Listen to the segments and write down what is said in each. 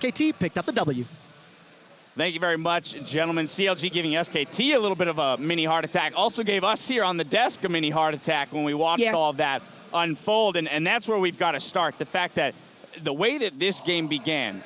KT picked up the W. Thank you very much, gentlemen. CLG giving SKT a little bit of a mini heart attack. Also gave us here on the desk a mini heart attack when we watched all of that unfold. And that's where we've got to start. The fact that the way that this game began,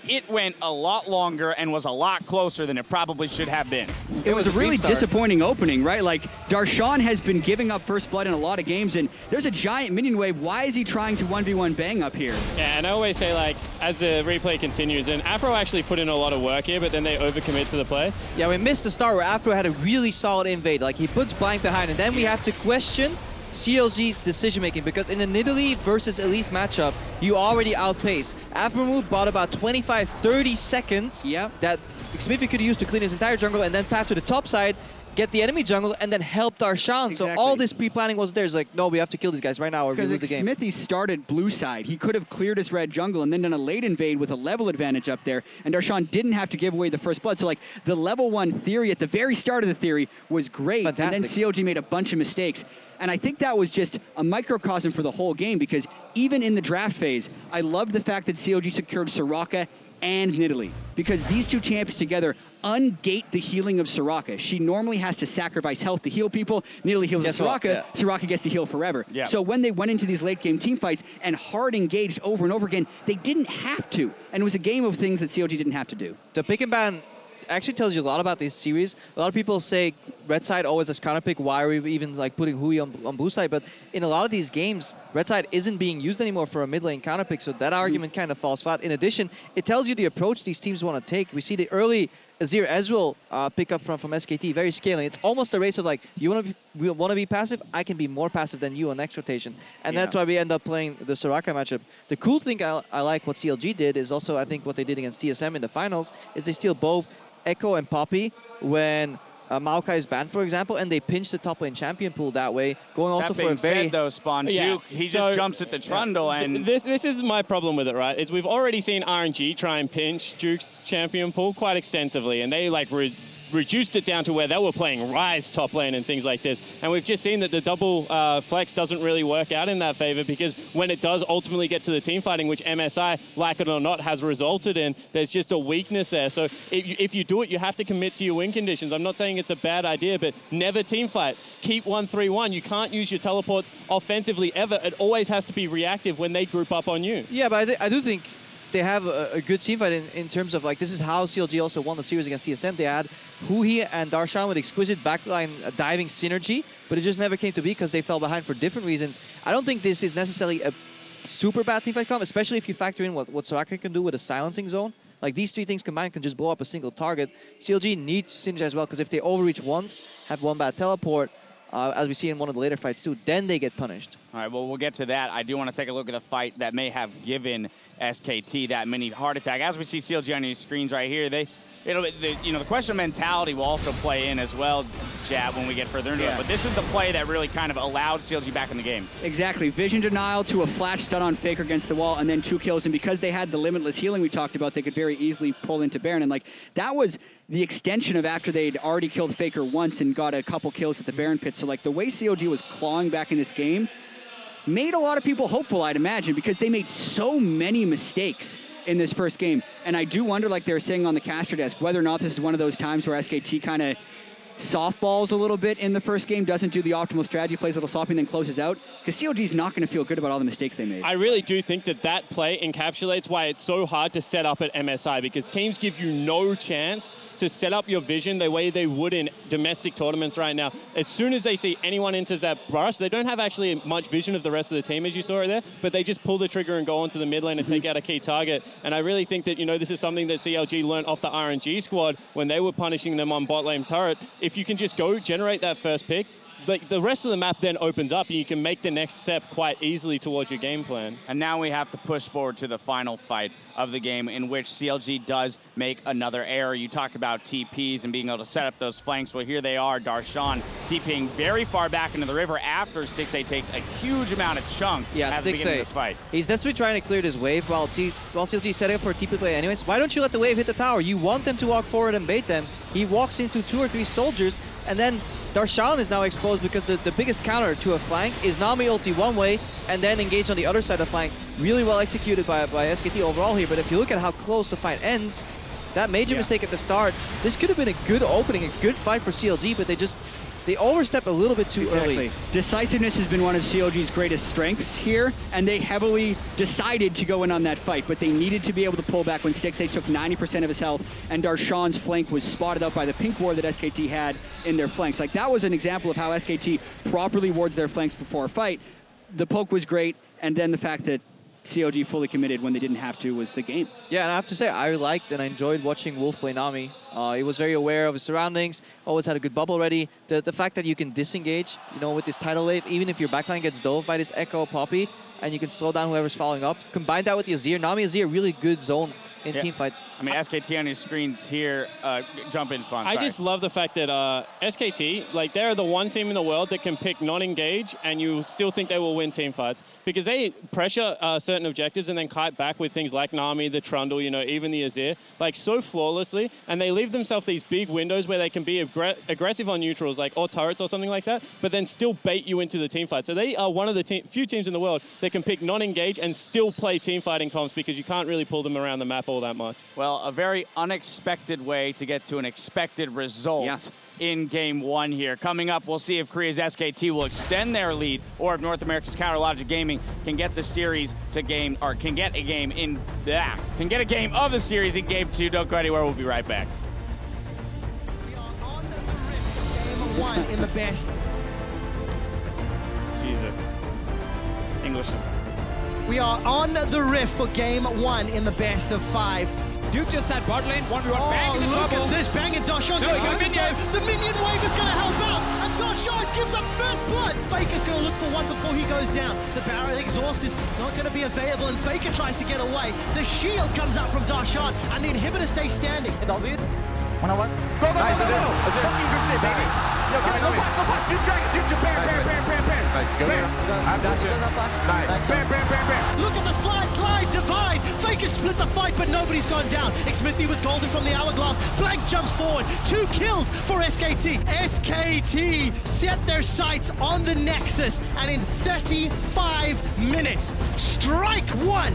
it went a lot longer and was a lot closer than it probably should have been. It was a really disappointing opening, right? Like, Darshan has been giving up first blood in a lot of games, and there's a giant minion wave. Why is he trying to 1v1 bang up here? Yeah, and I always say, like, as the replay continues, and Afro actually put in a lot of work here, but then they overcommit to the play. Yeah, we missed the start where Afro had a really solid invade. Like, he puts blank behind, and then we have to question CLG's decision-making, because in a Nidalee versus Elise matchup, you already outpace. Afromood bought about 25-30 seconds that Xmithie could use to clean his entire jungle and then path to the top side, get the enemy jungle, and then help Darshan. Exactly. So all this pre-planning was there. It's like, no, we have to kill these guys right now or we lose the game. Because Xmithie started blue side. He could have cleared his red jungle and then done a late invade with a level advantage up there, and Darshan didn't have to give away the first blood. So, like, the level 1 theory at the very start of the theory was great. Fantastic. And then CLG made a bunch of mistakes. And I think that was just a microcosm for the whole game, because even in the draft phase, I loved the fact that CLG secured Soraka and Nidalee, because these two champions together ungate the healing of Soraka. She normally has to sacrifice health to heal people. Nidalee heals Soraka. Soraka gets to heal forever. So when they went into these late game team fights and hard engaged over and over again, they didn't have to. And it was a game of things that CLG didn't have to do. The pick and ban actually tells you a lot about this series. A lot of people say red side always as counter pick. Why are we even like putting Hui on blue side? But in a lot of these games, red side isn't being used anymore for a mid lane counter pick. So that argument kind of falls flat. In addition, it tells you the approach these teams want to take. We see the early Azir Ezreal pickup from SKT, very scaling. It's almost a race of like, you want to be passive? I can be more passive than you on next rotation. And that's why we end up playing the Soraka matchup. The cool thing I like what CLG did is also, I think what they did against TSM in the finals is they steal both Echo and Poppy when Maokai is banned, for example, and they pinch the top lane champion pool that way, going also for a very... Said, though, Spawn, he just jumps at the trundle, and... This is my problem with it, right? Is we've already seen RNG try and pinch Duke's champion pool quite extensively, and they, like, reduced it down to where they were playing Ryze top lane and things like this. And we've just seen that the double flex doesn't really work out in that favor, because when it does ultimately get to the team fighting, which MSI, like it or not, has resulted in, there's just a weakness there. So if you do it, you have to commit to your win conditions. I'm not saying it's a bad idea, but never team fights. Keep 1-3-1. You can't use your teleports offensively ever. It always has to be reactive when they group up on you. Yeah, but I do think they have a good team fight in terms of, like, this is how CLG also won the series against TSM. They had Hui and Darshan with exquisite backline diving synergy, but it just never came to be because they fell behind for different reasons. I don't think this is necessarily a super bad team fight comp, especially if you factor in what Soraka can do with a silencing zone. Like, these three things combined can just blow up a single target. CLG needs to synergize as well, because if they overreach once, have one bad teleport, as we see in one of the later fights too, then they get punished. All right, well, we'll get to that. I do want to take a look at the fight that may have given SKT that mini heart attack. As we see CLG on your screens right here, the question of mentality will also play in as well, Jab, when we get further into it. But this is the play that really kind of allowed CLG back in the game. Exactly. Vision denial to a flash stun on Faker against the wall, and then 2 kills. And because they had the limitless healing we talked about, they could very easily pull into Baron. And, like, that was the extension of after they'd already killed Faker once and got a couple kills at the Baron pit. So, like, the way CLG was clawing back in this game made a lot of people hopeful, I'd imagine, because they made so many mistakes in this first game. And I do wonder, like they were saying on the caster desk, whether or not this is one of those times where SKT kind of softballs a little bit in the first game, doesn't do the optimal strategy, plays a little sloppy, and then closes out. Because CLG's not going to feel good about all the mistakes they made. I really do think that play encapsulates why it's so hard to set up at MSI, because teams give you no chance to set up your vision the way they would in domestic tournaments right now. As soon as they see anyone enters that brush, they don't have actually much vision of the rest of the team, as you saw it there, but they just pull the trigger and go onto the mid lane and take out a key target. And I really think that, this is something that CLG learned off the RNG squad when they were punishing them on bot lane turret. If you can just go generate that first pick, like, the rest of the map then opens up and you can make the next step quite easily towards your game plan. And now we have to push forward to the final fight of the game, in which CLG does make another error. You talk about TPs and being able to set up those flanks. Well, here they are, Darshan TPing very far back into the river after Stixxay takes a huge amount of chunk at the beginning of this fight. He's desperately trying to clear this wave while CLG is setting up for a TP play anyways. Why don't you let the wave hit the tower? You want them to walk forward and bait them. He walks into 2 or 3 soldiers, and then Darshan is now exposed because the biggest counter to a flank is Nami ulti one way and then engage on the other side of the flank. Really well executed by SKT overall here, but if you look at how close the fight ends, that major mistake at the start, this could have been a good opening, a good fight for CLG, but they overstep a little bit too early. Decisiveness has been one of CLG's greatest strengths here, and they heavily decided to go in on that fight, but they needed to be able to pull back when Stixxay took 90% of his health, and Darshan's flank was spotted out by the pink ward that SKT had in their flanks. Like, that was an example of how SKT properly wards their flanks before a fight. The poke was great, and then the fact that CLG fully committed when they didn't have to was the game. Yeah, and I have to say, I liked and I enjoyed watching Wolf play Nami. He was very aware of his surroundings, always had a good bubble ready. The fact that you can disengage, you know, with this tidal wave, even if your backline gets dove by this Echo Poppy, and you can slow down whoever's following up. Combine that with the Azir. Nami Azir, really good zone in team fights. I mean, SKT on your screens here, jump in, Spawn. I just love the fact that SKT, like, they're the one team in the world that can pick non-engage and you still think they will win team fights because they pressure certain objectives and then kite back with things like Nami, the Trundle, you know, even the Azir, like, so flawlessly, and they leave themselves these big windows where they can be aggressive on neutrals, like, or turrets or something like that, but then still bait you into the team fight. So they are one of the few teams in the world that can pick non-engage and still play team fighting comps because you can't really pull them around the map all that much. Well, a very unexpected way to get to an expected result in game one here. Coming up, we'll see if Korea's SKT will extend their lead or if North America's Counterlogic Gaming can get the series to game, or can get a game of the series in game two. Don't go anywhere, we'll be right back. We are on the rift, game one in the best. Jesus. English is... We are on the rift for game one in the best of 5. Duke just sat bot lane, 1v1, Bang is in look trouble. at this, Bang and Darshan Two go minions. The minion wave is going to help out, and Darshan gives up first blood. Faker's going to look for one before he goes down. The Barret exhaust is not going to be available, and Faker tries to get away. The shield comes out from Darshan, and the inhibitor stays standing. David. 1-on-1. Go, nice, go. Fucking good shit, baby. Yo, get no pass. Dude, Dragon, dude, bam. Nice, go there. I'm dashing. Nice. Bam. Look at the slide, glide, divide. Faker split the fight, but nobody's gone down. Xmithy was golden from the hourglass. Blank jumps forward. 2 kills for SKT. SKT set their sights on the Nexus, and in 35 minutes, strike one